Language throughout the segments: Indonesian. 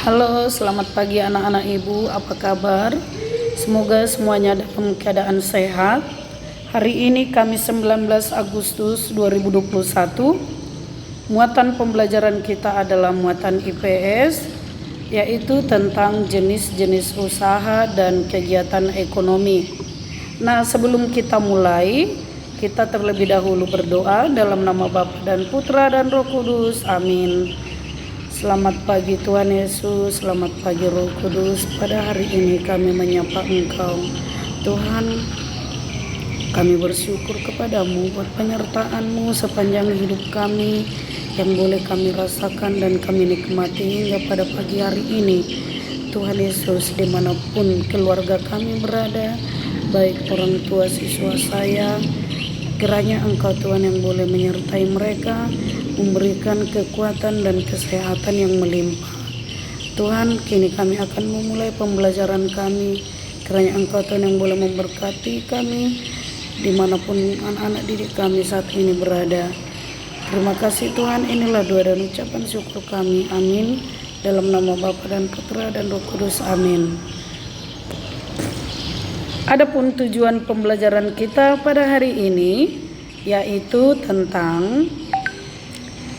Halo, selamat pagi anak-anak ibu, apa kabar? Semoga semuanya dalam keadaan sehat. Hari ini Kamis 19 Agustus 2021. Muatan pembelajaran kita adalah muatan IPS, yaitu tentang jenis-jenis usaha dan kegiatan ekonomi. Nah, sebelum kita mulai, kita terlebih dahulu berdoa dalam nama Bapa dan Putra dan Roh Kudus. Amin. Selamat pagi Tuhan Yesus, selamat pagi Roh Kudus. Pada hari ini kami menyapa Engkau. Tuhan, kami bersyukur kepadamu buat penyertaan-Mu sepanjang hidup kami yang boleh kami rasakan dan kami nikmati hingga pada pagi hari ini. Tuhan Yesus, dimanapun keluarga kami berada, baik orang tua, siswa saya, kiranya Engkau Tuhan yang boleh menyertai mereka, memberikan kekuatan dan kesehatan yang melimpah. Tuhan, kini kami akan memulai pembelajaran kami. Kiranya Engkau Tuhan yang boleh memberkati kami dimanapun anak-anak didik kami saat ini berada. Terima kasih Tuhan, inilah doa dan ucapan syukur kami. Amin. Dalam nama Bapa dan Putra dan Roh Kudus. Amin. Adapun tujuan pembelajaran kita pada hari ini yaitu tentang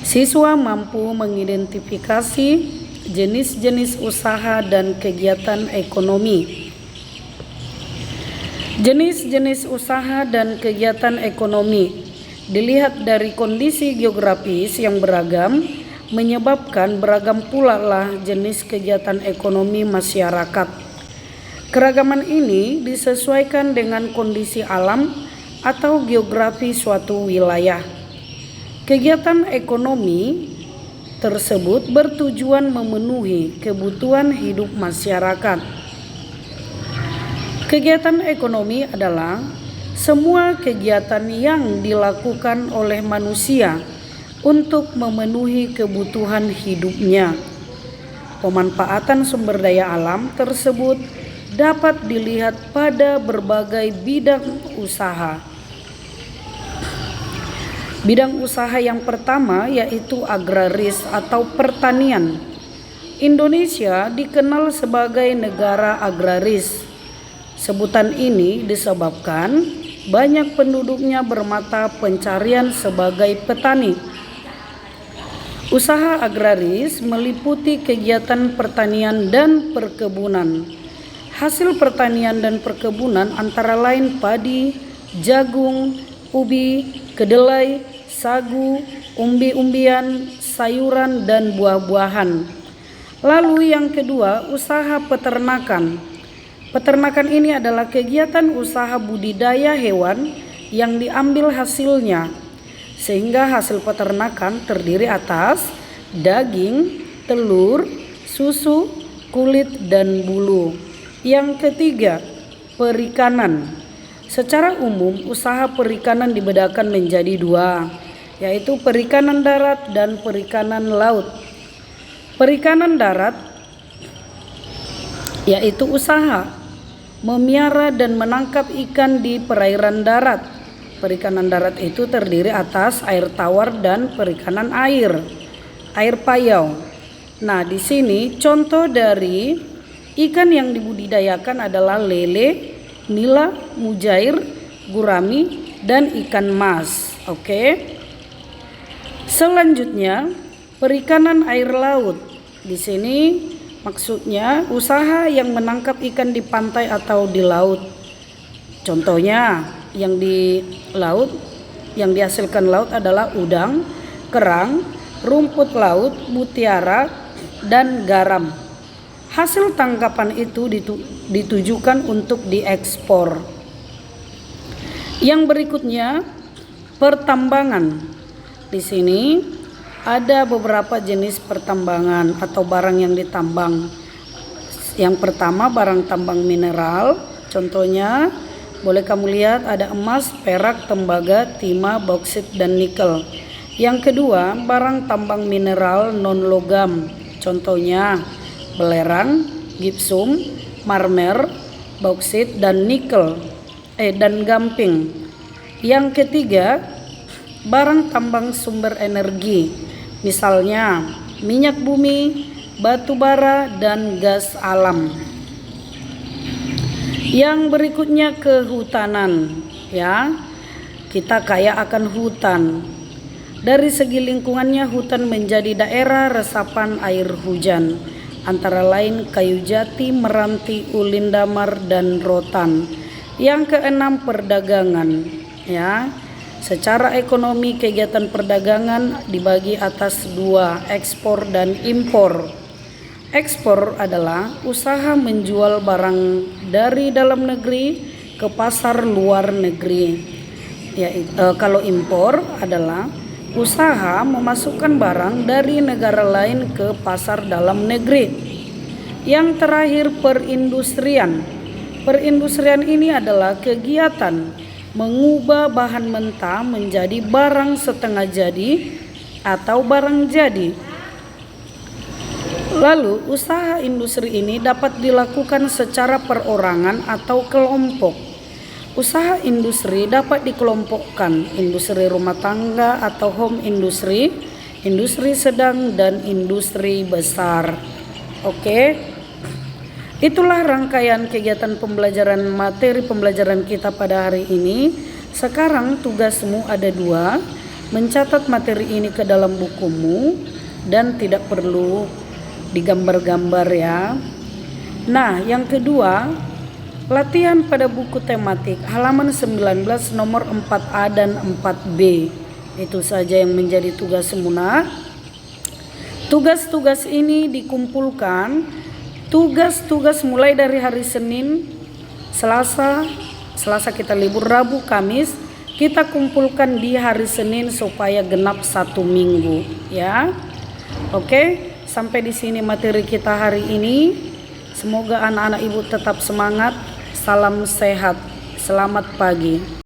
siswa mampu mengidentifikasi jenis-jenis usaha dan kegiatan ekonomi. Jenis-jenis usaha dan kegiatan ekonomi dilihat dari kondisi geografis yang beragam, menyebabkan beragam pula lah jenis kegiatan ekonomi masyarakat. Keragaman ini disesuaikan dengan kondisi alam atau geografi suatu wilayah. Kegiatan ekonomi tersebut bertujuan memenuhi kebutuhan hidup masyarakat. Kegiatan ekonomi adalah semua kegiatan yang dilakukan oleh manusia untuk memenuhi kebutuhan hidupnya. Pemanfaatan sumber daya alam tersebut dapat dilihat pada berbagai bidang usaha. Bidang usaha yang pertama yaitu agraris atau pertanian. Indonesia dikenal sebagai negara agraris. Sebutan ini disebabkan banyak penduduknya bermata pencarian sebagai petani. Usaha agraris meliputi kegiatan pertanian dan perkebunan. Hasil pertanian dan perkebunan antara lain padi, jagung, ubi, kedelai, sagu, umbi-umbian, sayuran, dan buah-buahan. Lalu yang kedua, usaha peternakan. Peternakan ini adalah kegiatan usaha budidaya hewan yang diambil hasilnya, sehingga hasil peternakan terdiri atas daging, telur, susu, kulit, dan bulu. Yang ketiga, perikanan. Secara umum, usaha perikanan dibedakan menjadi dua, yaitu perikanan darat dan perikanan laut. Perikanan darat yaitu usaha memiara dan menangkap ikan di perairan darat. Perikanan darat itu terdiri atas air tawar dan perikanan air payau. Nah, di sini contoh dari ikan yang dibudidayakan adalah lele, nila, mujair, gurami, dan ikan mas. Oke. Selanjutnya, perikanan air laut. Di sini maksudnya usaha yang menangkap ikan di pantai atau di laut. Contohnya yang di laut, yang dihasilkan laut adalah udang, kerang, rumput laut, mutiara, dan garam. Hasil tangkapan itu ditujukan untuk diekspor. Yang berikutnya, pertambangan. Di sini ada beberapa jenis pertambangan atau barang yang ditambang. Yang pertama, barang tambang mineral. Contohnya, boleh kamu lihat ada emas, perak, tembaga, timah, bauksit, dan nikel. Yang kedua, barang tambang mineral non-logam. Contohnya, belerang, gipsum, marmer, bauksit, dan nikel, dan gamping. Yang ketiga, barang tambang sumber energi. Misalnya minyak bumi, batu bara, dan gas alam. Yang berikutnya kehutanan, ya. Kita kaya akan hutan. Dari segi lingkungannya, hutan menjadi daerah resapan air hujan, antara lain kayu jati, meranti, ulin damar, dan rotan. Yang keenam, perdagangan, ya. Secara ekonomi, kegiatan perdagangan dibagi atas dua, ekspor dan impor. Ekspor adalah usaha menjual barang dari dalam negeri ke pasar luar negeri. Ya, kalau impor adalah usaha memasukkan barang dari negara lain ke pasar dalam negeri. Yang terakhir, perindustrian. Perindustrian ini adalah kegiatan mengubah bahan mentah menjadi barang setengah jadi atau barang jadi. Lalu, usaha industri ini dapat dilakukan secara perorangan atau kelompok. Usaha industri dapat dikelompokkan: industri rumah tangga atau home industry, industri sedang, dan industri besar. Oke, itulah rangkaian kegiatan pembelajaran materi pembelajaran kita pada hari ini. Sekarang tugasmu ada dua: mencatat materi ini ke dalam bukumu dan tidak perlu digambar-gambar ya. Nah, yang kedua, latihan pada buku tematik halaman 19 nomor 4A dan 4B. Itu saja yang menjadi tugas semuna. Tugas-tugas ini dikumpulkan, tugas-tugas mulai dari hari Senin, Selasa kita libur, Rabu, Kamis kita kumpulkan di hari Senin supaya genap 1 minggu ya. Oke, sampai di sini materi kita hari ini. Semoga anak-anak ibu tetap semangat. Salam sehat, selamat pagi.